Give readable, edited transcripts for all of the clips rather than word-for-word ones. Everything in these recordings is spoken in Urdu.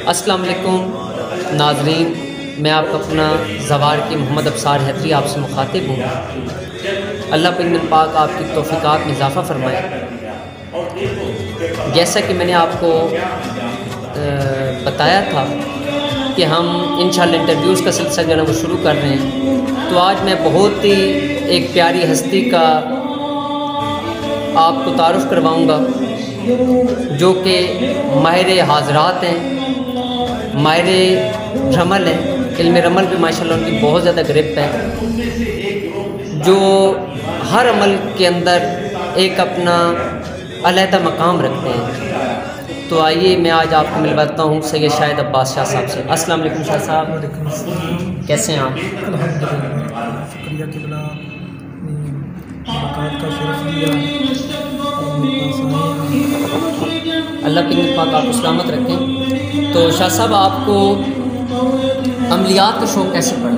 السلام علیکم ناظرین، میں آپ کا اپنا زوار کی محمد ابصار حیدری آپ سے مخاطب ہوں۔ اللہ پاک پاک آپ کی توفیقات میں اضافہ فرمائے۔ جیسا کہ میں نے آپ کو بتایا تھا کہ ہم انشاءاللہ انٹرویوز کا سلسلہ جو ہے وہ شروع کر رہے ہیں، تو آج میں بہت ہی ایک پیاری ہستی کا آپ کو تعارف کرواؤں گا جو کہ ماہر حاضرات ہیں، ماہر رمل ہیں، علم رمل پہ ماشاءاللہ ان کی بہت زیادہ گرفت ہے، جو ہر عمل کے اندر ایک اپنا علیحدہ مقام رکھتے ہیں۔ تو آئیے میں آج آپ کو ملواتا ہوں سید شاہد عباس شاہ صاحب سے۔ السلام علیکم شاہ صاحب، کیسے ہیں آپ؟ الحمدللہ، شکریہ کہ بلا ملاقات کا شرف لیا۔ اللہ پاک آپ کو سلامت رکھیں۔ تو شاہ صاحب، آپ کو عملیات کا شوق کیسے پڑا؟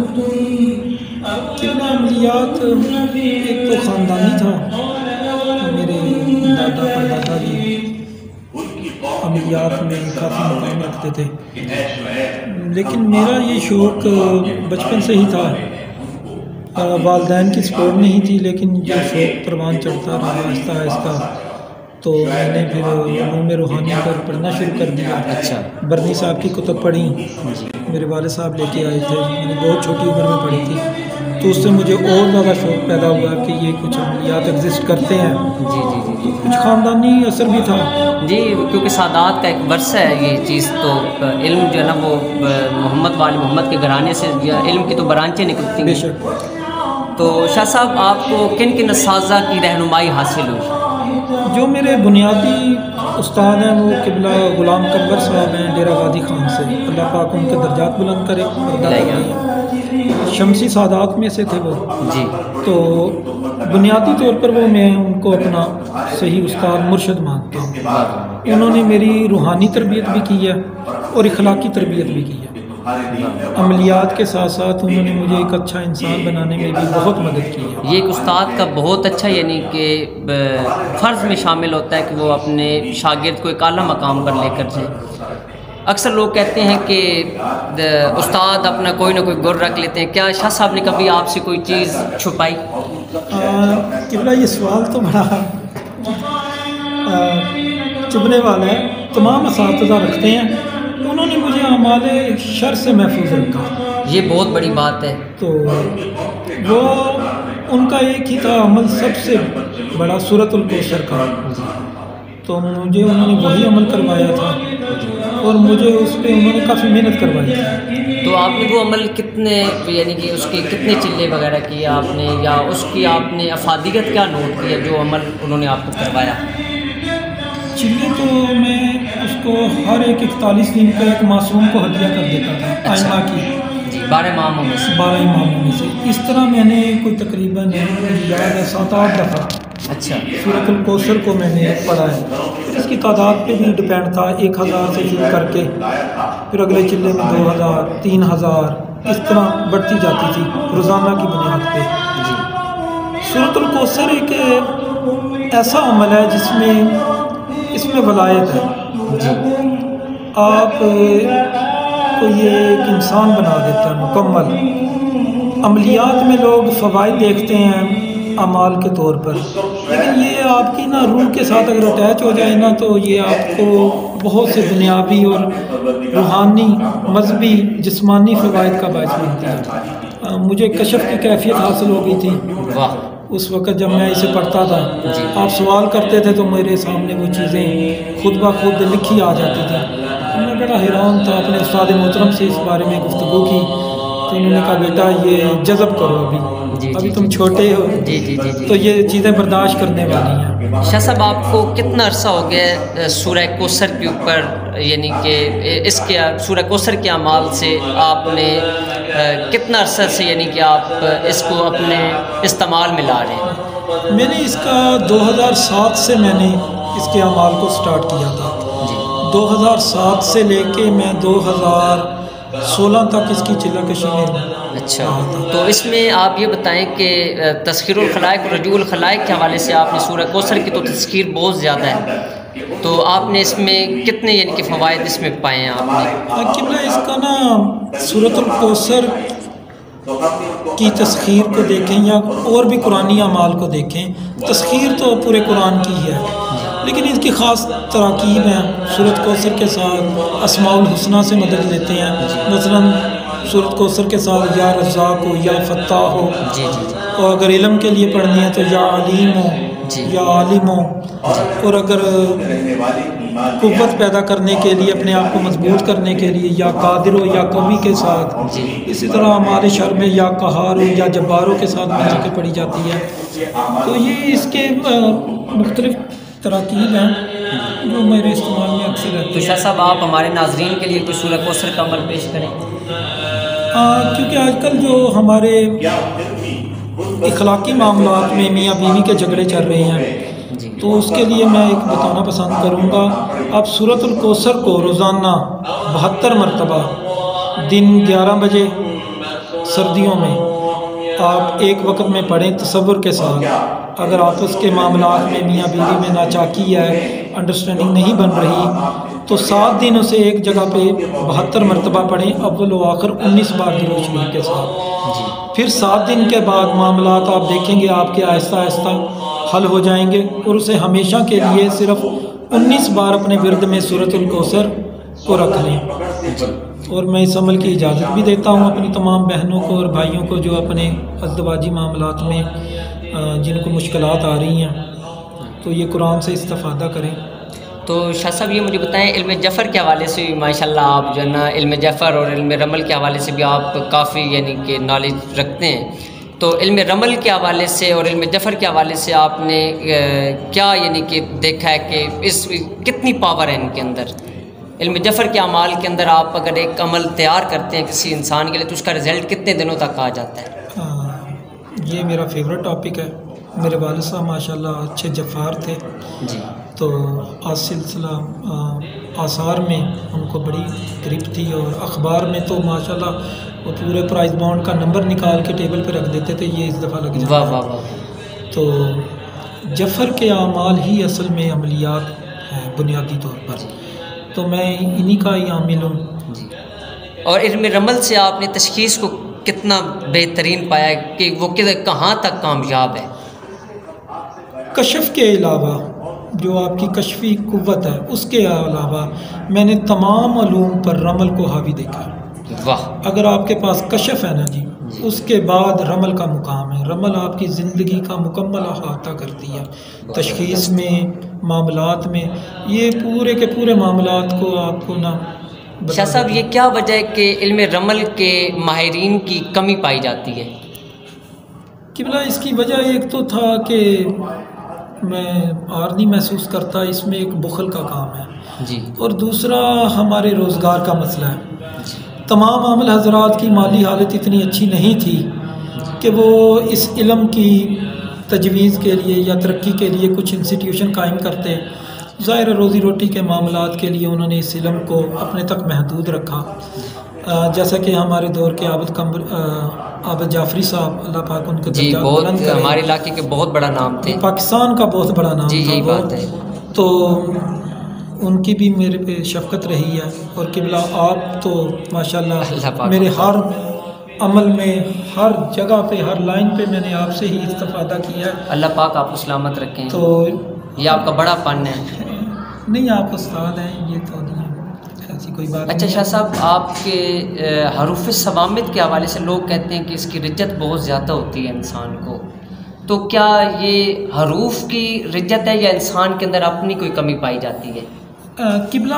کیونکہ عملیات ایک تو خاندانی تھا، میرے دادا پردادا جی عملیات میں کافی مقام رکھتے تھے، لیکن میرا یہ شوق بچپن سے ہی تھا۔ والدین کی سپورٹ نہیں تھی، لیکن جو شوق پروان چڑھتا رہا آہستہ آہستہ، تو میں نے پھر علوم روحانی پر پڑھنا شروع کر دیا۔ اچھا، برنی صاحب کی کتب پڑھی، میرے والد صاحب لے کے آئے تھے، میں نے بہت چھوٹی عمر میں پڑھی تھی، تو اس سے مجھے اور زیادہ شوق پیدا ہوا کہ یہ کچھ عملیات ایگزسٹ کرتے ہیں۔ جی جی جی جی، کچھ خاندانی اثر بھی تھا جی، کیونکہ سادات کا ایک ورثہ ہے یہ چیز۔ تو علم جو ہے نا وہ محمد والی محمد کے گھرانے سے علم کی تو برانچیں نکلتی بے ہیں۔ شک۔ تو شاہ صاحب، آپ کو کن کن اساتذہ کی رہنمائی حاصل ہوئی؟ جو میرے بنیادی استاد ہیں وہ قبلہ غلام قمر صاحب ہیں ڈیرہ غازی خان سے، اللہ پاک ان کے درجات بلند کرے۔ شمسی سادات میں سے تھے وہ جی، تو بنیادی طور پر وہ میں ان کو اپنا صحیح استاد مرشد مانتا ہوں۔ انہوں نے میری روحانی تربیت بھی کی ہے اور اخلاقی تربیت بھی کی ہے۔ عملیات کے ساتھ ساتھ انہوں نے مجھے ایک اچھا انسان بنانے میں بھی بہت مدد کی ہے۔ یہ ایک استاد کا بہت اچھا یعنی کہ فرض میں شامل ہوتا ہے کہ وہ اپنے شاگرد کو ایک اعلیٰ مقام پر لے کر جائے۔ اکثر لوگ کہتے ہیں کہ استاد اپنا کوئی نہ کوئی گر رکھ لیتے ہیں، کیا شاہ صاحب نے کبھی آپ سے کوئی چیز چھپائی؟ قبلہ یہ سوال تو بڑا چبھنے والا ہے۔ تمام اساتذہ رکھتے ہیں، انہوں نے مجھے اعمال شر سے محفوظ رکھا، یہ بہت بڑی بات ہے۔ تو وہ ان کا ایک ہی تھا عمل سب سے بڑا، سورۃ الکوثر کا، تو مجھے انہوں نے وہی عمل کروایا تھا اور مجھے اس پہ انہوں نے کافی محنت کروائی تھی۔ تو آپ نے وہ عمل کتنے یعنی کہ اس کے کتنے چلے وغیرہ کیے آپ نے، یا اس کی آپ نے افادیت کیا نوٹ کی ہے جو عمل انہوں نے آپ کو کروایا؟ چلے تو میں اس کو ہر ایک 41 دن کا ایک معصوم کو ہدیہ کر دیتا تھا، اچھا آئمہ کی جی، 12 اماموں میں سے 12 اماموں میں سے۔ اس طرح میں نے کوئی تقریباً یاد ہے 7-8 دفعہ اچھا سورۃ الکوثر کو میں نے پڑھا ہے۔ اس کی تعداد پہ بھی ڈپینڈ تھا، 1000 سے شروع کر کے پھر اگلے چلے میں 2000 3000 اس طرح بڑھتی جاتی تھی روزانہ کی بنیاد پہ جی۔ سورۃ الکوثر ایک ایسا عمل ہے جس میں اس میں ولایت ہے جی، آپ کو یہ ایک انسان بنا دیتا ہے مکمل۔ عملیات میں لوگ فوائد دیکھتے ہیں اعمال کے طور پر، لیکن یہ آپ کی نا روح کے ساتھ اگر اٹیچ ہو جائے نا تو یہ آپ کو بہت سے دنیاوی اور روحانی، مذہبی، جسمانی فوائد کا باعث بنتی ہے۔ مجھے کشف کی کیفیت حاصل ہو گئی تھی، واہ، اس وقت جب میں اسے پڑھتا تھا آپ سوال کرتے تھے تو میرے سامنے وہ چیزیں خود بخود لکھی آ جاتی تھی. میں بڑا حیران تھا. اپنے استاد محترم سے اس بارے میں گفتگو کی تو انہوں نے کہا بیٹا یہ جذب کرو, ابھی تم چھوٹے ہو, تو یہ چیزیں برداشت کرنے والی ہیں. شاہ صاحب آپ کو کتنا عرصہ ہو گیا سورہ کوثر کے اوپر, یعنی کہ اس کے سورہ کوثر کے اعمال سے آپ نے کتنا عرصہ سے یعنی کہ آپ اس کو اپنے استعمال میں لا رہے ہیں؟ میں نے اس کا 2007 سے میں نے اس کے اعمال کو سٹارٹ کیا تھا. 2007 سے لے کے میں 2016 تک اس کی چلہ کشی میں. اچھا, تو اس میں آپ یہ بتائیں کہ تذکیر الخلائق اور رجوع الخلائق کے حوالے سے آپ نے سورہ کوثر کی تو تذکیر بہت زیادہ ہے, تو آپ نے اس میں کتنے یعنی کہ فوائد اس میں پائے ہیں آپ نے؟ قبلہ اس کا نا سورۃ الکوثر کی تذکیر کو دیکھیں یا اور بھی قرآنی اعمال کو دیکھیں, تذکیر تو پورے قرآن کی ہے, لیکن اس کی خاص تراکیب ہیں. سورۃ کوثر کے ساتھ اسماء الحسنہ سے مدد لیتے ہیں. مثلاً سورۃ کوثر کے ساتھ یا رزاق ہو یا فتاح ہو, اور اگر علم کے لیے پڑھنی ہے تو یا علیم ہو یا عالم ہو, اور اگر قوت پیدا کرنے کے لیے اپنے آپ کو مضبوط کرنے کے لیے یا قادر ہو یا قوی کے ساتھ. اسی طرح ہمارے شر میں یا قہار ہو یا جباروں کے ساتھ مل کے پڑھی جاتی ہے. تو یہ اس کے مختلف تراکیب ہیں جو میرے استعمال میں اکثر رہتے ہیں. تو شاہ صاحب آپ ہمارے ناظرین کے لیے کوئی سورہ کوثر کا عمل پیش کریں. کیونکہ آج کل جو ہمارے اخلاقی معاملات میں میاں بیوی کے جھگڑے چل رہے ہیں, تو اس کے لیے میں ایک بتانا پسند کروں گا. آپ سورۃ الکوثر کو روزانہ 72 مرتبہ دن 11 بجے سردیوں میں آپ ایک وقت میں پڑھیں تصور کے ساتھ. اگر آپس کے معاملات میں میاں بیوی میں ناچاکی ہے, انڈرسٹینڈنگ نہیں بن رہی, تو 7 دن اسے ایک جگہ پہ 72 مرتبہ پڑھیں, اول و آخر 19 بار درود شریف کے ساتھ. پھر 7 دن کے بعد معاملات آپ دیکھیں گے آپ کے آہستہ آہستہ حل ہو جائیں گے, اور اسے ہمیشہ کے لیے صرف 19 بار اپنے ورد میں سورۃ الکوثر کو رکھ لیں. اور میں اس عمل کی اجازت بھی دیتا ہوں اپنی تمام بہنوں کو اور بھائیوں کو جو اپنے ازدواجی معاملات میں جن کو مشکلات آ رہی ہیں, تو یہ قرآن سے استفادہ کریں. تو شاہ صاحب یہ مجھے بتائیں, علم جفر کے حوالے سے بھی ماشاءاللہ آپ جو ہے نا علم جفر اور علم رمل کے حوالے سے بھی آپ کافی یعنی کہ نالج رکھتے ہیں. تو علم رمل کے حوالے سے اور علم جفر کے حوالے سے آپ نے کیا یعنی کہ دیکھا ہے کہ اس کتنی پاور ہے ان کے اندر؟ علم جفر کے اعمال کے اندر آپ اگر ایک عمل تیار کرتے ہیں کسی انسان کے لیے تو اس کا رزلٹ کتنے دنوں تک آ جاتا ہے؟ یہ میرا فیوریٹ ٹاپک ہے. میرے والد صاحب ماشاءاللہ اچھے جفار تھے, تو آج سلسلہ آثار میں ان کو بڑی گرفت تھی, اور اخبار میں تو ماشاءاللہ وہ پورے پرائز بانڈ کا نمبر نکال کے ٹیبل پہ رکھ دیتے تھے, یہ اس دفعہ لگ جاتا. واہ واہ واہ. تو جفر کے اعمال ہی اصل میں عملیات ہیں بنیادی طور پر, تو میں انہی کا ہی عامل ہوں. اور علم رمل سے آپ نے تشخیص کو کتنا بہترین پایا کہ وہ کہاں تک کامیاب ہے؟ کشف کے علاوہ جو آپ کی کشفی قوت ہے اس کے علاوہ میں نے تمام علوم پر رمل کو حاوی دیکھا. واہ. اگر آپ کے پاس کشف ہے نا جی, اس کے بعد رمل کا مقام ہے. رمل آپ کی زندگی کا مکمل احاطہ کرتی ہے, تشخیص میں, معاملات میں, یہ پورے کے پورے معاملات کو آپ کو نا. شاہ صاحب یہ کیا وجہ ہے کہ علم رمل کے ماہرین کی کمی پائی جاتی ہے؟ قبلہ اس کی وجہ ایک تو تھا کہ میں آر نہیں محسوس کرتا, اس میں ایک بخل کا کام ہے, اور دوسرا ہمارے روزگار کا مسئلہ ہے. تمام عامل حضرات کی مالی حالت اتنی اچھی نہیں تھی کہ وہ اس علم کی تجویز کے لیے یا ترقی کے لیے کچھ انسٹیٹیوشن قائم کرتے. ظاہر روزی روٹی کے معاملات کے لیے انہوں نے اس علم کو اپنے تک محدود رکھا. جیسا کہ ہمارے دور کے عابد جعفری صاحب, اللہ پاک ان کو بہت ہمارے علاقے کے بہت بڑا نام تھے, پاکستان کا بہت بڑا نام تھا. بات ہے. تو ان کی بھی میرے پہ شفقت رہی ہے, اور قبلہ آپ تو ماشاءاللہ میرے ہر عمل میں, ہر جگہ پہ, ہر لائن پہ میں نے آپ سے ہی استفادہ کیا ہے. اللہ پاک آپ کو سلامت رکھیں. تو یہ آپ کا بڑا فن ہے. نہیں, آپ استاد ہیں, یہ تو ایسی کوئی بات. اچھا شاہ صاحب, آپ کے حروف ثوامت کے حوالے سے لوگ کہتے ہیں کہ اس کی رجت بہت زیادہ ہوتی ہے انسان کو, تو کیا یہ حروف کی رجت ہے یا انسان کے اندر اپنی کوئی کمی پائی جاتی ہے؟ قبلہ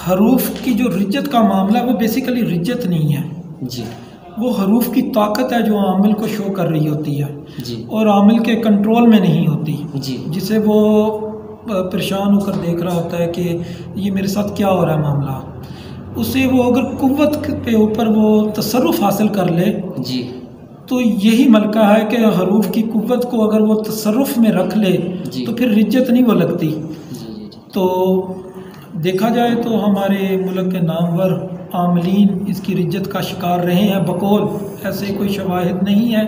حروف کی جو رجت کا معاملہ ہے وہ بیسیکلی رجت نہیں ہے جی، وہ حروف کی طاقت ہے جو عامل کو شو کر رہی ہوتی ہے جی، اور عامل کے کنٹرول میں نہیں ہوتی، جی، جسے وہ پریشان ہو کر دیکھ رہا ہوتا ہے کہ یہ میرے ساتھ کیا ہو رہا ہے معاملہ، اسے وہ اگر قوت پہ اوپر وہ تصرف حاصل کر لے جی، تو یہی ملکہ ہے کہ حروف کی قوت کو اگر وہ تصرف میں رکھ لے جی، تو پھر رجت نہیں وہ لگتی۔ جی، تو دیکھا جائے تو ہمارے ملک کے نامور عاملین اس کی رجت کا شکار رہے ہیں بقول، ایسے کوئی شواہد نہیں ہے۔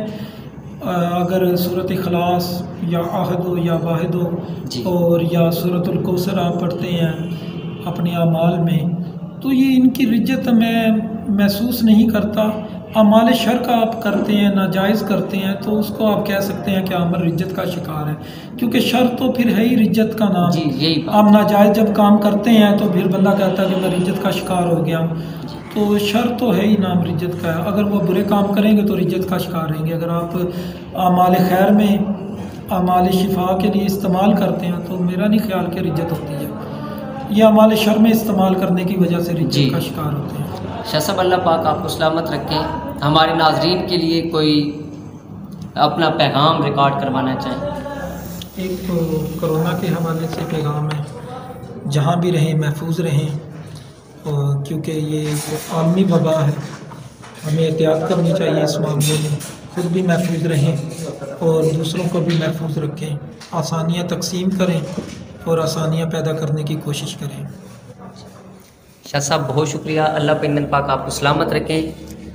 اگر سورۃ اخلاص یا عہد ہو یا واحد ہو جی، اور یا سورۃ الکوثر آپ پڑھتے ہیں اپنے اعمال میں، تو یہ ان کی رجت میں محسوس نہیں کرتا۔ اعمال شر کا آپ کرتے ہیں، ناجائز کرتے ہیں، تو اس کو آپ کہہ سکتے ہیں کہ عمل رجت کا شکار ہے، کیونکہ شر تو پھر ہے ہی رجت کا نام۔ جی، یہی بات۔ آپ ناجائز جب کام کرتے ہیں تو پھر بندہ کہتا ہے کہ میں رجت کا شکار ہو گیا، تو شر تو ہے ہی نام رجت کا ہے۔ اگر وہ برے کام کریں گے تو رجت کا شکار رہیں گے، اگر آپ اعمال خیر میں اعمال شفا کے لیے استعمال کرتے ہیں تو میرا نہیں خیال کہ رجت ہوتی ہے، یہ اعمال شر میں استعمال کرنے کی وجہ سے رجت کا شکار ہوتے ہیں۔ شاہ صاحب اللہ پاک آپ کو سلامت رکھیں، ہمارے ناظرین کے لیے کوئی اپنا پیغام ریکارڈ کروانا چاہیں؟ ایک تو کرونا کے حوالے سے پیغام ہے، جہاں بھی رہیں محفوظ رہیں، اور کیونکہ یہ ایک عالمی وبا ہے، ہمیں احتیاط کرنی چاہیے اس معاملے میں، خود بھی محفوظ رہیں اور دوسروں کو بھی محفوظ رکھیں، آسانیاں تقسیم کریں اور آسانیاں پیدا کرنے کی کوشش کریں۔ شاہ صاحب بہت شکریہ، اللہ پاک پاک آپ کو سلامت رکھیں۔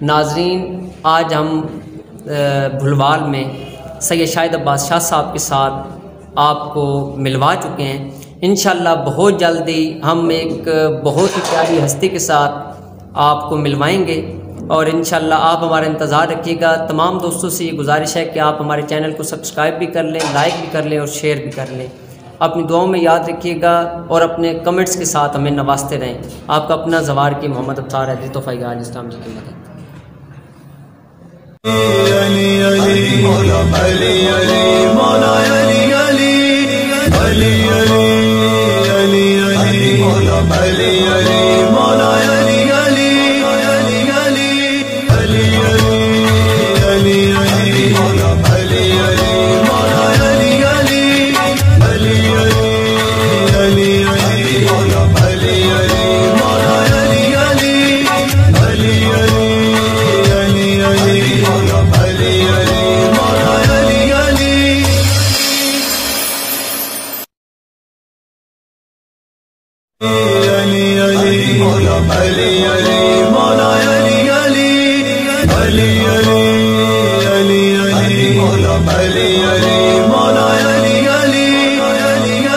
ناظرین، آج ہم بھلوال میں سید شاہد عباس شاہ صاحب کے ساتھ آپ کو ملوا چکے ہیں۔ انشاءاللہ بہت جلدی ہم ایک بہت ہی پیاری ہستی کے ساتھ آپ کو ملوائیں گے، اور انشاءاللہ آپ ہمارا انتظار رکھیے گا۔ تمام دوستوں سے یہ گزارش ہے کہ آپ ہمارے چینل کو سبسکرائب بھی کر لیں، لائک بھی کر لیں اور شیئر بھی کر لیں۔ اپنی دعاؤں میں یاد رکھیے گا اور اپنے کمنٹس کے ساتھ ہمیں نوازتے رہیں۔ آپ کا اپنا زوار کی محمد ابصار حیدری توفیق علی اسلام جی کی مدد۔ علی علی مولا علی علی مولا علی علی علی علی علی مولا علی علی مولا علی علی علی علی علی علی مولا علی علی مولا علی علی علی علی علی مولا علی علی مولا علی علی علی علی علی مولا علی علی مولا علی علی علی علی مولا علی علی مولا علی علی علی علی علی مولا علی علی مولا علی علی علی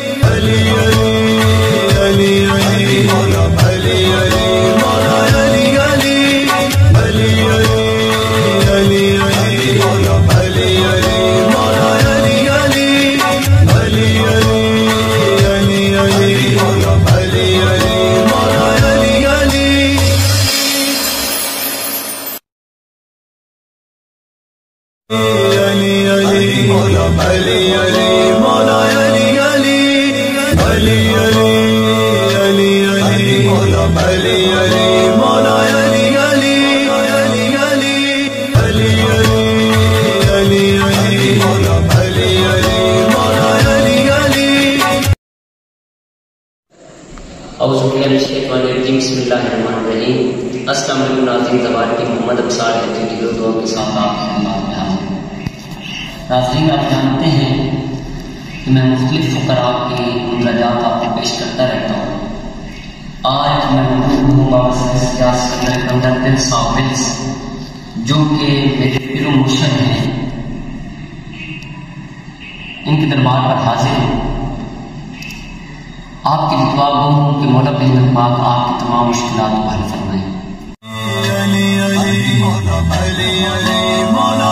علی علی علی مولا علی علی مولا علی علی علی علی علی مولا علی علی مولا علی علی علی علی علی مولا علی علی مولا علی علی علی علی مولا علی علی مولا علی علی علی علی علی مولا علی علی مولا علی علی علی علی علی علی مولا علی علی مولا علی علی اعوذ باللہ من الشیطان الرجیم، بسم اللہ الرحمن الرحیم۔ السلام علیکم ناظرین، زوار کی محمد ابصار حیدری کی دعا کے ساتھ آپ کی خدمت میں حاضر ہوں۔ ناظرین، آپ جانتے ہیں کہ میں مختلف فقراء کی مندرجات آپ کو پیش کرتا رہتا ہوں۔ آج میں موجود ہوں بابا سید سیاست سکندر بن ثابت، جو کہ میرے پیر و مرشد ہیں، ان کے دربار پر حاضر ہوں۔ آپ کی دعا گو ہوں کہ مولا پاک پاک آپ کی تمام مشکلات کو حل فرمائیں۔ علی علی مولا علی علی مولا